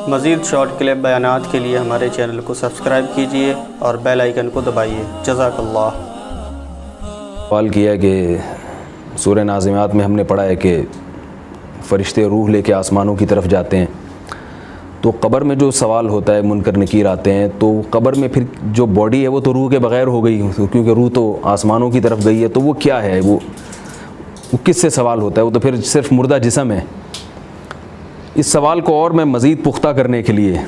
मज़ीद short clip बयानात के लिए हमारे चैनल को सब्सक्राइब कीजिए और बेल आइकन को दबाइए। जज़ाकल्लाह। सवाल किया कि सूरह नाज़िमात में हमने पढ़ा है कि फ़रिश्ते रूह लेके आसमानों की तरफ जाते हैं, तो कब्र में जो सवाल होता है, मुनकर नकीर आते हैं, तो कब्र में फिर जो बॉडी है वो तो रूह के बग़ैर हो गई, क्योंकि रूह तो आसमानों की तरफ गई है, तो वो क्या है, वो किससे सवाल होता है? वो तो फिर सिर्फ मुर्दा जिस्म है। इस सवाल को और मैं मज़ीद पुख्ता करने के लिए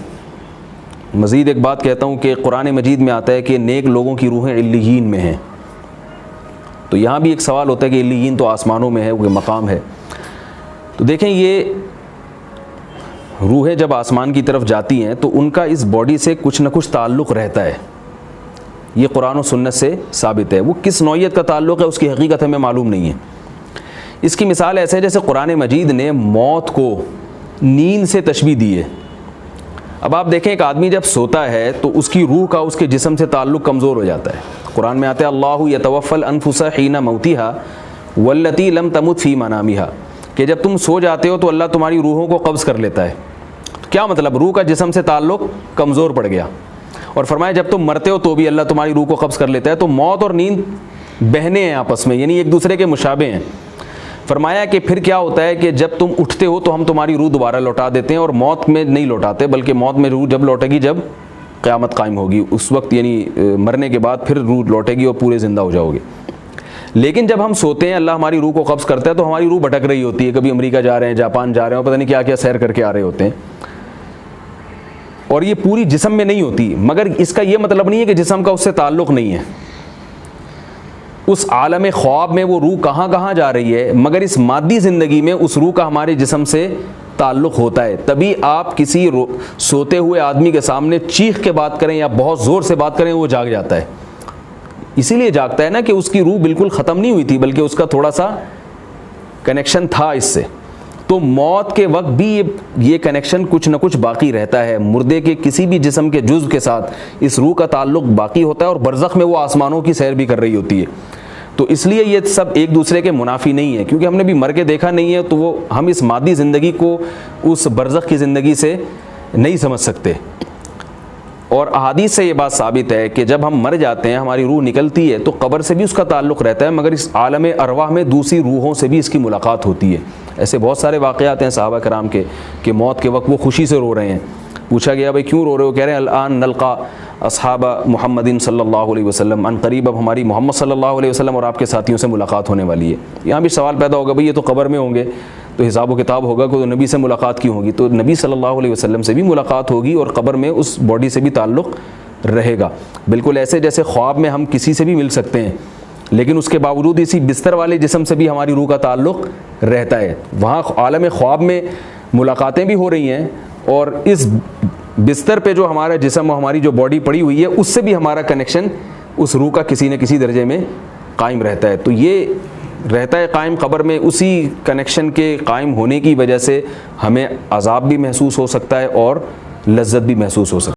मज़ीद एक बात कहता हूँ कि कुरान मजीद में आता है कि नेक लोगों की रूहें इल्लियीन में हैं। तो यहाँ भी एक सवाल होता है कि इल्लियीन तो आसमानों में है, वो मकाम है। तो देखें, ये रूहें जब आसमान की तरफ जाती हैं तो उनका इस बॉडी से कुछ न कुछ ताल्लुक़ रहता है। ये कुरान और सुन्नत से साबित है। वो किस नौइयत का ताल्लुक़ है उसकी हकीकत हमें मालूम नहीं है। इसकी मिसाल ऐसे है जैसे कुरान मजीद ने मौत को नींद से तशबीह दी है। अब आप देखें, एक आदमी जब सोता है तो उसकी रूह का उसके जिस्म से ताल्लुक़ कमज़ोर हो जाता है। कुरान में आता है अल्लाहु यतवफ़्फ़ल अनफुसा हीना मौतिहा वल्लती लम तमुत फ़ी मनामिहा, कि जब तुम सो जाते हो तो अल्लाह तुम्हारी रूहों को कब्ज़ कर लेता है। तो क्या मतलब? रूह का जिस्म से ताल्लुक़ कमज़ोर पड़ गया। और फरमाया जब तुम मरते हो तो भी अल्लाह तुम्हारी रूह को कब्ज़ कर लेता है। तो मौत और नींद बहने हैं आपस में, यानी एक दूसरे के मुशाबे हैं। फरमाया कि फिर क्या होता है कि जब तुम उठते हो तो हम तुम्हारी रूह दोबारा लौटा देते हैं, और मौत में नहीं लौटाते, बल्कि मौत में रूह जब लौटेगी जब क़यामत कायम होगी, उस वक्त यानी मरने के बाद फिर रूह लौटेगी और पूरे ज़िंदा हो जाओगे। लेकिन जब हम सोते हैं अल्लाह हमारी रूह को कब्ज़ करता है तो हमारी रूह भटक रही होती है, कभी अमेरिका जा रहे हैं, जापान जा रहे हैं, पता नहीं क्या क्या सैर करके आ रहे होते हैं, और ये पूरी जिस्म में नहीं होती। मगर इसका ये मतलब नहीं है कि जिस्म का उससे ताल्लुक़ नहीं है। उस आलम ख्वाब में वो रूह कहाँ कहाँ जा रही है, मगर इस मादी ज़िंदगी में उस रूह का हमारे जिस्म से ताल्लुक़ होता है। तभी आप किसी सोते हुए आदमी के सामने चीख के बात करें या बहुत ज़ोर से बात करें, वो जाग जाता है। इसीलिए जागता है ना कि उसकी रूह बिल्कुल ख़त्म नहीं हुई थी, बल्कि उसका थोड़ा सा कनेक्शन था इससे। तो मौत के वक्त भी ये कनेक्शन कुछ न कुछ बाकी रहता है। मुर्दे के किसी भी जिस्म के जुज़्व के साथ इस रूह का ताल्लुक़ बाकी होता है, और बरज़ख में वो आसमानों की सैर भी कर रही होती है। तो इसलिए ये सब एक दूसरे के मुनाफी नहीं है, क्योंकि हमने भी मर के देखा नहीं है, तो वो हम इस मादी ज़िंदगी को उस बरज़ख की ज़िंदगी से नहीं समझ सकते। और अहादीस से ये बात साबित है कि जब हम मर जाते हैं, हमारी रूह निकलती है, तो कब्र से भी उसका ताल्लुक़ रहता है, मगर इस आलम अरवाह में दूसरी रूहों से भी इसकी मुलाकात होती है। ऐसे बहुत सारे वाक़यात हैं सहाबा कराम के कि मौत के वक्त वो खुशी से रो रहे हैं। पूछा गया भाई क्यों रो रहे हो? कह रहे हैं अल-आन नल्का अस्हाब मुहम्मदिन सल्लल्लाहु अलैहि वसल्लम, अन करीब अब हमारी मोहम्मद सल्लल्लाहु अलैहि वसल्लम और आपके साथियों से मुलाकात होने वाली है। यहाँ भी सवाल पैदा होगा, भाई ये तो कब्र में होंगे, तो हिसाब व किताब होगा, तो नबी से मुलाकात क्यों होगी? तो नबी सल्लल्लाहु अलैहि वसल्लम से भी मुलाकात होगी और कब्र में उस बॉडी से भी ताल्लुक़ रहेगा। बिल्कुल ऐसे जैसे ख्वाब में हम किसी से भी मिल सकते हैं, लेकिन उसके बावजूद इसी बिस्तर वाले जिस्म से भी हमारी रूह का ताल्लुक़ रहता है। वहाँ आलम ख्वाब में मुलाकातें भी हो रही हैं, और इस बिस्तर पे जो हमारा जिस्म, हमारी जो बॉडी पड़ी हुई है, उससे भी हमारा कनेक्शन उस रूह का किसी न किसी दर्जे में कायम रहता है। तो ये रहता है कायम कब्र में। उसी कनेक्शन के कायम होने की वजह से हमें अज़ाब भी महसूस हो सकता है और लज्जत भी महसूस हो सकती है।